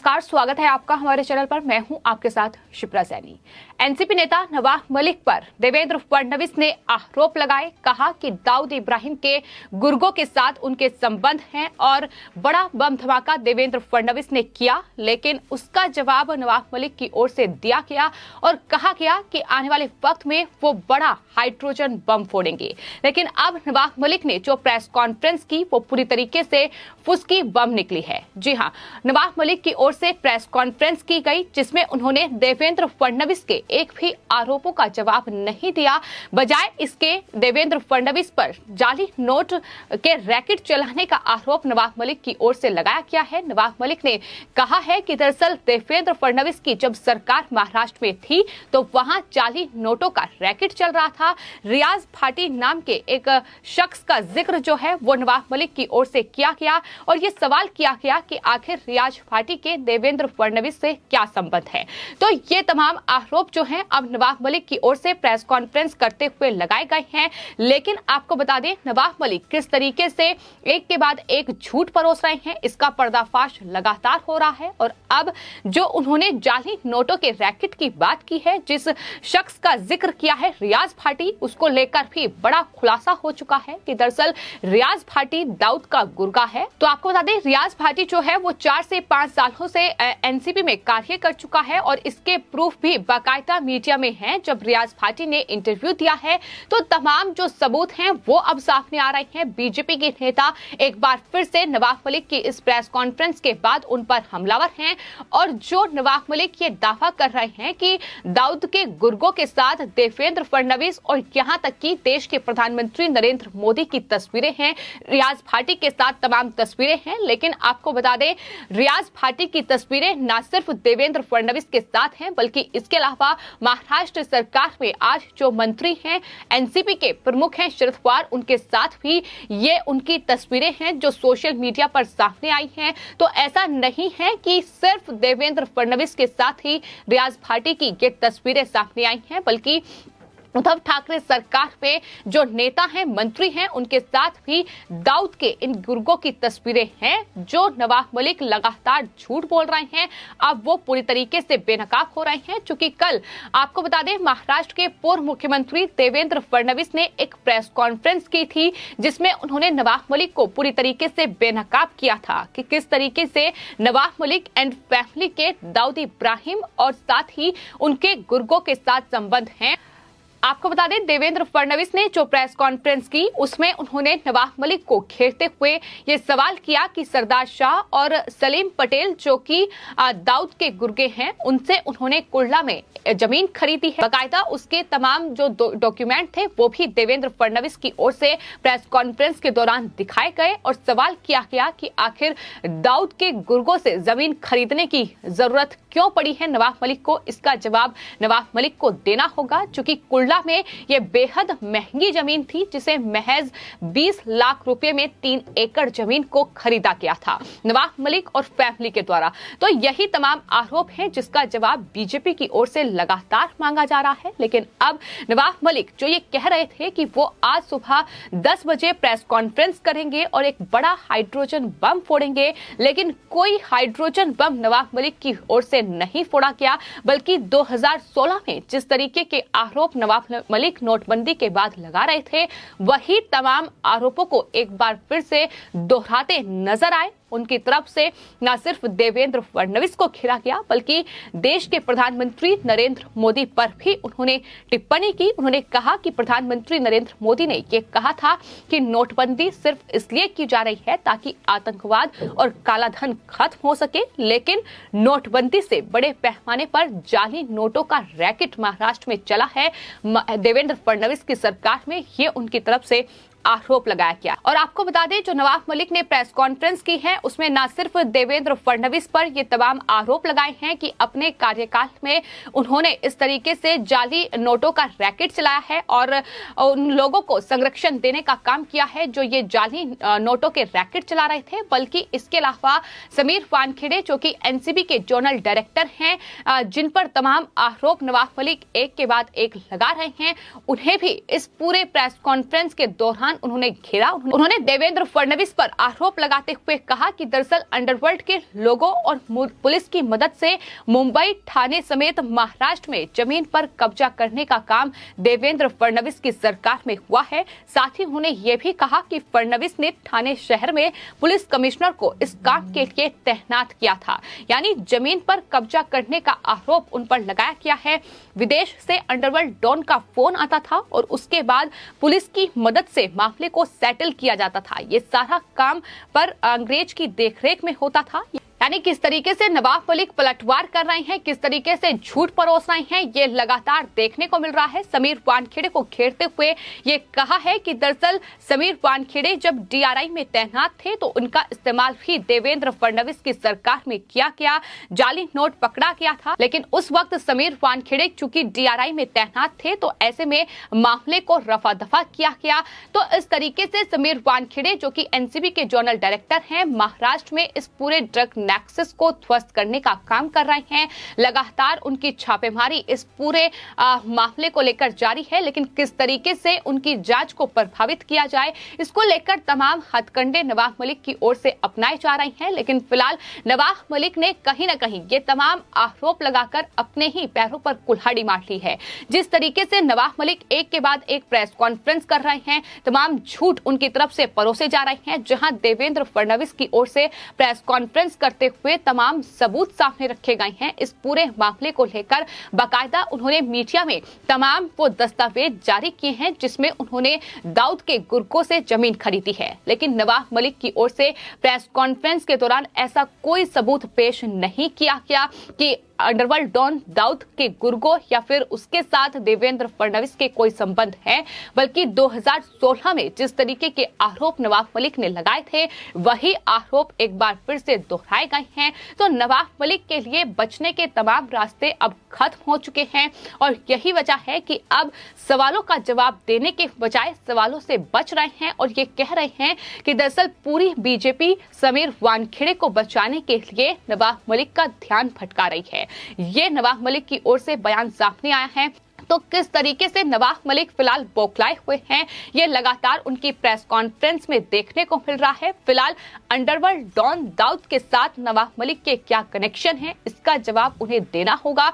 नमस्कार, स्वागत है आपका हमारे चैनल पर। मैं हूं आपके साथ शिप्रा सैनी। एनसीपी नेता नवाब मलिक पर देवेंद्र फडणवीस ने आरोप लगाए, कहा कि दाऊद इब्राहिम के गुर्गों के साथ उनके संबंध हैं और बड़ा बम धमाका देवेंद्र फडणवीस ने किया, लेकिन उसका जवाब नवाब मलिक की ओर से दिया गया और कहा गया कि आने वाले वक्त में वो बड़ा हाइड्रोजन बम फोड़ेंगे। लेकिन अब नवाब मलिक ने जो प्रेस कॉन्फ्रेंस की वो पूरी तरीके से फुसकी बम निकली है। जी हां, नवाब मलिक की ओर से प्रेस कॉन्फ्रेंस की गई जिसमें उन्होंने देवेंद्र फडणवीस के एक भी आरोपों का जवाब नहीं दिया। बजाय इसके देवेंद्र फडणवीस पर जाली नोट के रैकेट चलाने का आरोप नवाब मलिक की ओर से लगाया गया है। नवाब मलिक ने कहा है कि दरअसल देवेंद्र फडणवीस की जब सरकार महाराष्ट्र में थी तो वहां जाली नोटों का रैकेट चल रहा था। रियाज भाटी नाम के एक शख्स का जिक्र जो है वो नवाब मलिक की ओर से किया गया और ये सवाल किया गया कि आखिर रियाज भाटी के देवेंद्र फडणवीस से क्या संबंध है। तो ये तमाम आरोप जो हैं अब नवाब मलिक की ओर से प्रेस कॉन्फ्रेंस करते हुए लगाए गए हैं। लेकिन आपको बता दें, नवाब मलिक किस तरीके से एक के बाद एक झूठ परोस रहे हैं, इसका पर्दाफाश लगातार हो रहा है। और अब जो उन्होंने जाली नोटों के रैकेट की बात की है, जिस शख्स का जिक्र किया है रियाज भाटी, उसको लेकर भी बड़ा खुलासा हो चुका है कि दरअसल रियाज भाटी दाऊद का गुर्गा है। तो आपको बता दें, रियाज भाटी जो है वो 4 से 5 सालों से एनसीपी में कार्य कर चुका है और इसके प्रूफ भी बाकायदा मीडिया में हैं। जब रियाज भाटी ने इंटरव्यू दिया है तो तमाम जो सबूत हैं वो अब सामने आ रहे हैं। बीजेपी के नेता एक बार फिर से नवाब मलिक की इस प्रेस कॉन्फ्रेंस के बाद उन पर हमलावर हैं और जो नवाब मलिक ये दावा कर रहे हैं कि दाऊद के गुर्गों के साथ देवेंद्र फडणवीस और यहां तक कि देश के प्रधानमंत्री नरेंद्र मोदी की तस्वीरें हैं, रियाज भाटी के साथ तमाम तस्वीरें हैं। लेकिन आपको बता दें, रियाज भाटी की तस्वीरें न सिर्फ देवेंद्र फडणवीस के साथ हैं बल्कि इसके अलावा महाराष्ट्र सरकार में आज जो मंत्री हैं, एनसीपी के प्रमुख हैं शरद पवार, उनके साथ भी ये उनकी तस्वीरें हैं जो सोशल मीडिया पर सामने आई हैं। तो ऐसा नहीं है कि सिर्फ देवेंद्र फडणवीस के साथ ही रियाज भाटी की ये तस्वीरें सामने आई हैं, बल्कि उद्धव ठाकरे सरकार में जो नेता हैं, मंत्री हैं, उनके साथ भी दाऊद के इन गुर्गों की तस्वीरें हैं। जो नवाब मलिक लगातार झूठ बोल रहे हैं, अब वो पूरी तरीके से बेनकाब हो रहे हैं। चूंकि कल आपको बता दें, महाराष्ट्र के पूर्व मुख्यमंत्री देवेंद्र फडणवीस ने एक प्रेस कॉन्फ्रेंस की थी जिसमें उन्होंने नवाब मलिक को पूरी तरीके से बेनकाब किया था कि किस तरीके से नवाब मलिक एंड फैमिली के दाऊद इब्राहिम और साथ ही उनके गुर्गों के साथ संबंध हैं। आपको बता दें, देवेंद्र फडणवीस ने जो प्रेस कॉन्फ्रेंस की उसमें उन्होंने नवाब मलिक को घेरते हुए ये सवाल किया कि सरदार शाह और सलीम पटेल जो कि दाऊद के गुर्गे हैं, उनसे उन्होंने कुर्ला में जमीन खरीदी है। बाकायदा उसके तमाम जो डॉक्यूमेंट थे वो भी देवेंद्र फडणवीस की ओर से प्रेस कॉन्फ्रेंस के दौरान दिखाए गए और सवाल किया गया कि आखिर दाऊद के गुर्गों से जमीन खरीदने की जरूरत क्यों पड़ी है नवाब मलिक को। इसका जवाब नवाब मलिक को देना होगा, चूंकि कुर्ला में ये बेहद महंगी जमीन थी जिसे महज 20 लाख रुपए में 3 एकड़ जमीन को खरीदा गया था नवाब मलिक और फैमिली के द्वारा। तो यही तमाम आरोप हैं जिसका जवाब बीजेपी की ओर से लगातार मांगा जा रहा है। लेकिन अब नवाब मलिक जो ये कह रहे थे कि वो आज सुबह 10 बजे प्रेस कॉन्फ्रेंस करेंगे और एक बड़ा हाइड्रोजन बम फोड़ेंगे, लेकिन कोई हाइड्रोजन बम नवाब मलिक की ओर से नहीं फोड़ा गया, बल्कि 2016 में जिस तरीके के आरोप नवाब मलिक नोटबंदी के बाद लगा रहे थे, वही तमाम आरोपों को एक बार फिर से दोहराते नजर आए। उनकी तरफ से न सिर्फ देवेंद्र फडणवीस को घेरा गया बल्कि देश के प्रधानमंत्री नरेंद्र मोदी पर भी उन्होंने टिप्पणी की। उन्होंने कहा कि प्रधानमंत्री नरेंद्र मोदी ने यह कहा था कि नोटबंदी सिर्फ इसलिए की जा रही है ताकि आतंकवाद और कालाधन खत्म हो सके, लेकिन नोटबंदी से बड़े पैमाने पर जाली नोटों का रैकेट महाराष्ट्र में चला है देवेंद्र फडणवीस की सरकार में, ये उनकी तरफ से आरोप लगाया गया। और आपको बता दें, जो नवाब मलिक ने प्रेस कॉन्फ्रेंस की है उसमें न सिर्फ देवेंद्र फडणवीस पर ये तमाम आरोप लगाए हैं कि अपने कार्यकाल में उन्होंने इस तरीके से जाली नोटों का रैकेट चलाया है और उन लोगों को संरक्षण देने का काम किया है जो ये जाली नोटों के रैकेट चला रहे थे, बल्कि इसके अलावा समीर वानखेड़े जो कि एनसीबी के जोनल डायरेक्टर हैं, जिन पर तमाम आरोप नवाब मलिक एक के बाद एक लगा रहे हैं, उन्हें भी इस पूरे प्रेस कॉन्फ्रेंस के दौरान उन्होंने घेरा। उन्होंने देवेंद्र फडणवीस पर आरोप लगाते हुए कहा कि दरअसल अंडरवर्ल्ड के लोगों और पुलिस की मदद से मुंबई, ठाणे समेत महाराष्ट्र में जमीन पर कब्जा करने का काम देवेंद्र फडणवीस की सरकार में हुआ है। साथ ही उन्होंने ये भी कहा कि फडणवीस ने ठाणे शहर में पुलिस कमिश्नर को इस काम के लिए तैनात किया था। यानी जमीन पर कब्जा करने का आरोप उन पर लगाया गया है। विदेश से अंडरवर्ल्ड डॉन का फोन आता था और उसके बाद पुलिस की मदद से मामले को सेटल किया जाता था। ये सारा काम पर अंग्रेज की देखरेख में होता था। यानी किस तरीके से नवाब मलिक पलटवार कर रहे हैं, किस तरीके से झूठ परोस रहे हैं, ये लगातार देखने को मिल रहा है। समीर वानखेड़े को घेरते हुए ये कहा है कि दरअसल समीर वानखेड़े जब डीआरआई में तैनात थे तो उनका इस्तेमाल भी देवेंद्र फडणवीस की सरकार में किया गया, जाली नोट पकड़ा गया था। लेकिन उस वक्त समीर वानखेड़े चूंकि डीआरआई में तैनात थे तो ऐसे में मामले को रफा दफा किया गया। तो इस तरीके से समीर वानखेड़े जो कि एनसीबी के जोनल डायरेक्टर हैं, महाराष्ट्र में इस पूरे ड्रग नेक्सस को ध्वस्त करने का काम कर रहे हैं। लगातार उनकी छापेमारी इस पूरे मामले को लेकर जारी है। लेकिन किस तरीके से उनकी जांच को प्रभावित किया जाए, इसको लेकर तमाम हथकंडे नवाब मलिक की ओर से अपनाए जा रहे हैं। लेकिन फिलहाल नवाब मलिक ने कहीं न कहीं ये तमाम आरोप लगाकर अपने ही पैरों पर कुल्हाड़ी मार ली है। जिस तरीके से नवाब मलिक एक के बाद एक प्रेस कॉन्फ्रेंस कर रहे हैं, तमाम झूठ उनकी तरफ से परोसे जा रहे हैं। जहां देवेंद्र फडणवीस की ओर से प्रेस कॉन्फ्रेंस करते हुए तमाम सबूत सामने रखे गए हैं। इस पूरे मामले को लेकर बाकायदा उन्होंने मीडिया में तमाम वो दस्तावेज जारी किए हैं जिसमें उन्होंने दाऊद के गुर्गों से जमीन खरीदी है। लेकिन नवाब मलिक की ओर से प्रेस कॉन्फ्रेंस के दौरान ऐसा कोई सबूत पेश नहीं किया गया कि अंडरवर्ल्ड डॉन दाऊद के गुर्गों या फिर उसके साथ देवेंद्र फडणवीस के कोई संबंध है। बल्कि 2016 में जिस तरीके के आरोप नवाब मलिक ने लगाए थे वही आरोप एक बार फिर से दोहराए गए हैं। तो नवाब मलिक के लिए बचने के तमाम रास्ते अब खत्म हो चुके हैं और यही वजह है कि अब सवालों का जवाब देने के बजाय सवालों से बच रहे हैं और ये कह रहे हैं कि दरअसल पूरी बीजेपी समीर वानखेड़े को बचाने के लिए नवाब मलिक का ध्यान भटका रही है। ये नवाब मलिक की ओर से बयान सामने आया है। तो किस तरीके से नवाब मलिक फिलहाल बौखलाए हुए हैं, ये लगातार उनकी प्रेस कॉन्फ्रेंस में देखने को मिल रहा है। फिलहाल अंडरवर्ल्ड डॉन दाऊद के साथ नवाब मलिक के क्या कनेक्शन है, इसका जवाब उन्हें देना होगा।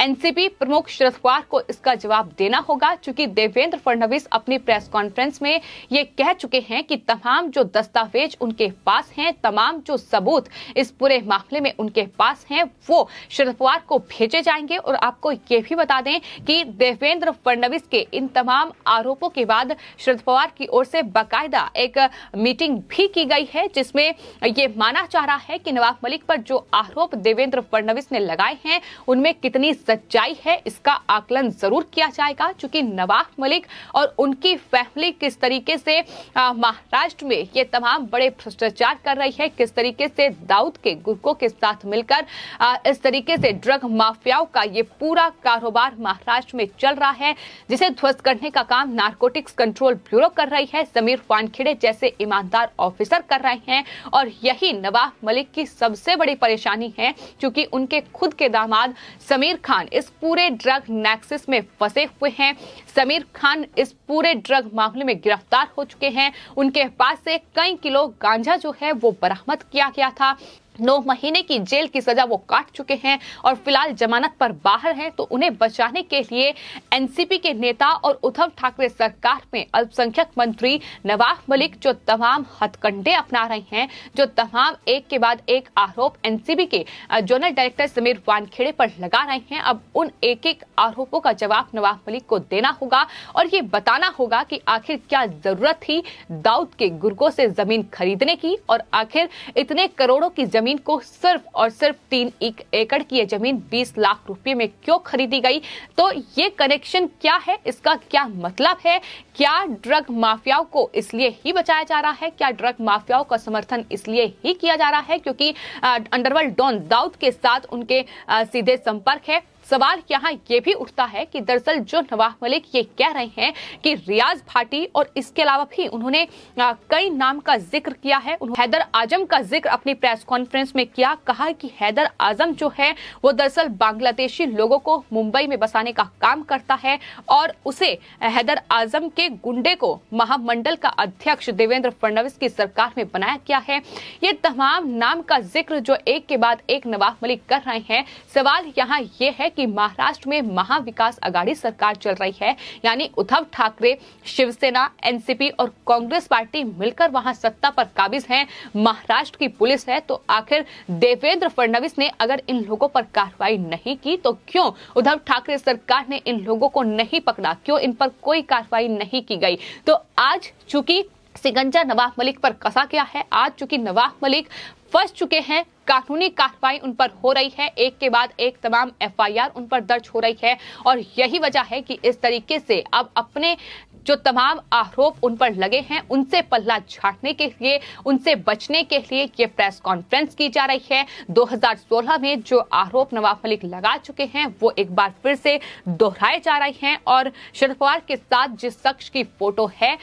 एनसीपी प्रमुख शरद पवार को इसका जवाब देना होगा, क्योंकि देवेंद्र फडणवीस अपनी प्रेस कॉन्फ्रेंस में ये कह चुके हैं कि तमाम जो दस्तावेज उनके पास हैं, तमाम जो सबूत इस पूरे मामले में उनके पास हैं, वो शरद पवार को भेजे जाएंगे। और आपको ये भी बता दें कि देवेंद्र फडणवीस के इन तमाम आरोपों के बाद शरद पवार की ओर से बाकायदा एक मीटिंग भी की गई है जिसमें ये माना जा रहा है कि नवाब मलिक पर जो आरोप देवेंद्र फडणवीस ने लगाए हैं उनमें कितनी सच्चाई है, इसका आकलन जरूर किया जाएगा। क्योंकि नवाब मलिक और उनकी फैमिली किस तरीके से महाराष्ट्र में ये तमाम बड़े भ्रष्टाचार कर रही है, किस तरीके से दाऊद के गुर्गों के साथ मिलकर इस तरीके से ड्रग माफियाओं का ये पूरा कारोबार महाराष्ट्र में चल रहा है, जिसे ध्वस्त करने का काम नारकोटिक्स कंट्रोल ब्यूरो कर रही है, समीर वानखेड़े जैसे ईमानदार ऑफिसर कर रहे हैं। और यही नवाब मलिक की सबसे बड़ी परेशानी है, क्योंकि उनके खुद के दामाद समीर खान इस पूरे ड्रग नेक्सस में फंसे हुए हैं। समीर खान इस पूरे ड्रग मामले में गिरफ्तार हो चुके हैं। उनके पास से कई किलो गांजा जो है वो बरामद किया गया था। 9 महीने की जेल की सजा वो काट चुके हैं और फिलहाल जमानत पर बाहर हैं। तो उन्हें बचाने के लिए एनसीपी के नेता और उद्धव ठाकरे सरकार में अल्पसंख्यक मंत्री नवाब मलिक जो तमाम हथकंडे अपना रहे हैं, जो तमाम एक के बाद एक आरोप एनसीबी के जोनल डायरेक्टर समीर वानखेड़े पर लगा रहे हैं, अब उन एक एक आरोपों का जवाब नवाब मलिक को देना होगा और ये बताना होगा कि आखिर क्या जरूरत थी दाऊद के गुर्गों से जमीन खरीदने की, और आखिर इतने करोड़ों की जमीन को सिर्फ और सिर्फ 3 एकड़ की ये जमीन 20 लाख रुपए में क्यों खरीदी गई। तो ये कनेक्शन क्या है, इसका क्या मतलब है, क्या ड्रग माफियाओं को इसलिए ही बचाया जा रहा है, क्या ड्रग माफियाओं का समर्थन इसलिए ही किया जा रहा है क्योंकि अंडरवर्ल्ड डॉन दाऊद के साथ उनके सीधे संपर्क है। सवाल यहाँ ये भी उठता है कि दरअसल जो नवाब मलिक ये कह रहे हैं कि रियाज भाटी और इसके अलावा भी उन्होंने कई नाम का जिक्र किया है। उन्होंने हैदर आजम का जिक्र अपनी प्रेस कॉन्फ्रेंस में किया, कहा कि हैदर आजम जो है वो दरअसल बांग्लादेशी लोगों को मुंबई में बसाने का काम करता है और उसे हैदर आजम के गुंडे को महामंडल का अध्यक्ष देवेंद्र फडणवीस की सरकार में बनाया गया है। ये तमाम नाम का जिक्र जो एक के बाद एक नवाब मलिक कर रहे हैं। सवाल यहाँ ये है कि महाराष्ट्र में महाविकास आघाड़ी सरकार चल रही है, यानी उद्धव ठाकरे, शिवसेना, एनसीपी और कांग्रेस पार्टी मिलकर वहां सत्ता पर काबिज हैं। महाराष्ट्र की पुलिस है, तो आखिर देवेंद्र फडणवीस ने अगर इन लोगों पर कार्रवाई नहीं की तो क्यों उद्धव ठाकरे सरकार ने इन लोगों को नहीं पकड़ा, क्यों इन पर कोई कार्रवाई नहीं की गई। तो आज चूंकि सिकंजा नवाब मलिक पर कसा गया है, आज चूंकि नवाब मलिक फंस चुके हैं, कानूनी कार्रवाई उन पर हो रही है, एक के बाद एक तमाम एफआईआर उन पर दर्ज हो रही है और यही वजह है कि इस तरीके से अब अपने जो तमाम आरोप उन पर लगे हैं उनसे पल्ला झाड़ने के लिए, उनसे बचने के लिए ये प्रेस कॉन्फ्रेंस की जा रही है। 2016 में जो आरोप नवाब मलिक लगा चुके हैं वो एक बार फिर से दोहराए जा रहे हैं और शरद पवार के साथ जिस शख्स की फोटो है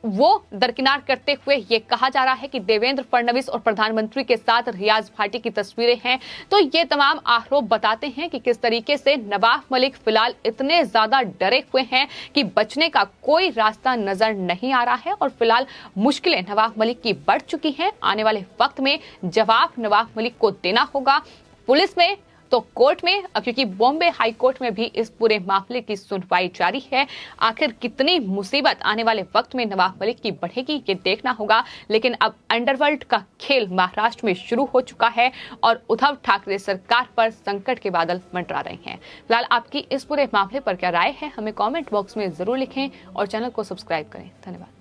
वो दरकिनार करते हुए ये कहा जा रहा है कि देवेंद्र फडणवीस और प्रधानमंत्री के साथ रियाज भाटी की तस्वीरें हैं। तो ये तमाम आरोप बताते हैं कि किस तरीके से नवाब मलिक फिलहाल इतने ज्यादा डरे हुए हैं कि बचने का कोई रास्ता नजर नहीं आ रहा है और फिलहाल मुश्किलें नवाब मलिक की बढ़ चुकी हैं। आने वाले वक्त में जवाब नवाब मलिक को देना होगा, पुलिस में तो कोर्ट में, क्योंकि बॉम्बे हाई कोर्ट में भी इस पूरे मामले की सुनवाई जारी है। आखिर कितनी मुसीबत आने वाले वक्त में नवाब मलिक की बढ़ेगी ये देखना होगा, लेकिन अब अंडरवर्ल्ड का खेल महाराष्ट्र में शुरू हो चुका है और उद्धव ठाकरे सरकार पर संकट के बादल मंडरा रहे हैं। फिलहाल आपकी इस पूरे मामले पर क्या राय है, हमें कमेंट बॉक्स में जरूर लिखें और चैनल को सब्सक्राइब करें। धन्यवाद।